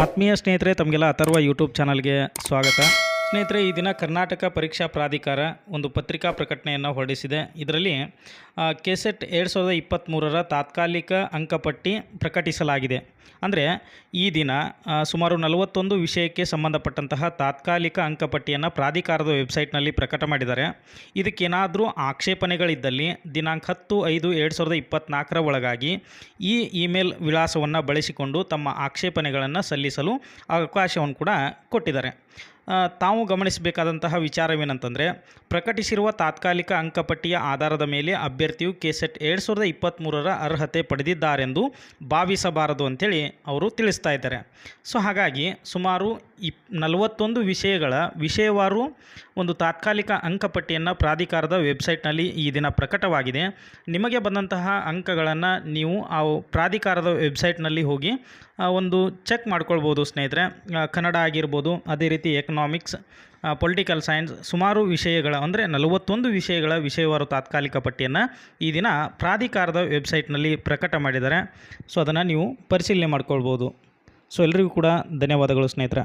ಆತ್ಮೀಯ ಸ್ನೇಹಿತರೆ, ತಮಗೆಲ್ಲ ಅಥರ್ವ ಯೂಟ್ಯೂಬ್ ಚಾನಲ್ಗೆ ಸ್ವಾಗತ. ಸ್ನೇಹಿತರೆ, ಈ ದಿನ ಕರ್ನಾಟಕ ಪರೀಕ್ಷಾ ಪ್ರಾಧಿಕಾರ ಒಂದು ಪತ್ರಿಕಾ ಪ್ರಕಟಣೆಯನ್ನು ಹೊರಡಿಸಿದೆ. ಇದರಲ್ಲಿ ಕೆಸೆಟ್ 2023ರ ತಾತ್ಕಾಲಿಕ ಅಂಕಪಟ್ಟಿ ಪ್ರಕಟಿಸಲಾಗಿದೆ. ಅಂದರೆ ಈ ದಿನ ಸುಮಾರು 41 ವಿಷಯಕ್ಕೆ ಸಂಬಂಧಪಟ್ಟಂತಹ ತಾತ್ಕಾಲಿಕ ಅಂಕಪಟ್ಟಿಯನ್ನು ಪ್ರಾಧಿಕಾರದ ವೆಬ್ಸೈಟ್ನಲ್ಲಿ ಪ್ರಕಟ ಮಾಡಿದ್ದಾರೆ. ಇದಕ್ಕೇನಾದರೂ ಆಕ್ಷೇಪಣೆಗಳಿದ್ದಲ್ಲಿ ದಿನಾಂಕ 10/5/2024 ಒಳಗಾಗಿ ಈ ಇಮೇಲ್ ವಿಳಾಸವನ್ನು ಬಳಸಿಕೊಂಡು ತಮ್ಮ ಆಕ್ಷೇಪಣೆಗಳನ್ನು ಸಲ್ಲಿಸಲು ಅವಕಾಶವನ್ನು ಕೂಡ ಕೊಟ್ಟಿದ್ದಾರೆ. ತಾವು ಗಮನಿಸಬೇಕಾದಂತಹ ವಿಚಾರವೇನಂತಂದರೆ, ಪ್ರಕಟಿಸಿರುವ ತಾತ್ಕಾಲಿಕ ಅಂಕಪಟ್ಟಿಯ ಆಧಾರದ ಮೇಲೆ ಅಭ್ಯರ್ಥಿಯು ಕೆಸೆಟ್ 2023ರ ಅರ್ಹತೆ ಪಡೆದಿದ್ದಾರೆಂದು ಭಾವಿಸಬಾರದು ಅಂಥೇಳಿ ಅವರು ತಿಳಿಸ್ತಾ ಇದ್ದಾರೆ. ಸೊ ಹಾಗಾಗಿ ಸುಮಾರು 41 ವಿಷಯವಾರು ಒಂದು ತಾತ್ಕಾಲಿಕ ಅಂಕಪಟ್ಟಿಯನ್ನು ಪ್ರಾಧಿಕಾರದ ವೆಬ್ಸೈಟ್ನಲ್ಲಿ ಈ ದಿನ ಪ್ರಕಟವಾಗಿದೆ. ನಿಮಗೆ ಬಂದಂತಹ ಅಂಕಗಳನ್ನು ನೀವು ಆ ಪ್ರಾಧಿಕಾರದ ವೆಬ್ಸೈಟ್ನಲ್ಲಿ ಹೋಗಿ ಒಂದು ಚೆಕ್ ಮಾಡ್ಕೊಳ್ಬೋದು ಸ್ನೇಹಿತರೆ. ಕನ್ನಡ ಆಗಿರ್ಬೋದು, ಅದೇ ರೀತಿ ಎಕನಾಮಿಕ್ಸ್, ಪೊಲಿಟಿಕಲ್ ಸೈನ್ಸ್, ಸುಮಾರು ವಿಷಯಗಳ ಅಂದರೆ 41 ವಿಷಯಗಳ ವಿಷಯವಾರು ತಾತ್ಕಾಲಿಕ ಪಟ್ಟಿಯನ್ನು ಈ ದಿನ ಪ್ರಾಧಿಕಾರದ ವೆಬ್ಸೈಟ್ನಲ್ಲಿ ಪ್ರಕಟ ಮಾಡಿದ್ದಾರೆ. ಸೊ ಅದನ್ನು ನೀವು ಪರಿಶೀಲನೆ ಮಾಡ್ಕೊಳ್ಬೋದು. ಸೊ ಎಲ್ರಿಗೂ ಕೂಡ ಧನ್ಯವಾದಗಳು ಸ್ನೇಹಿತರೆ.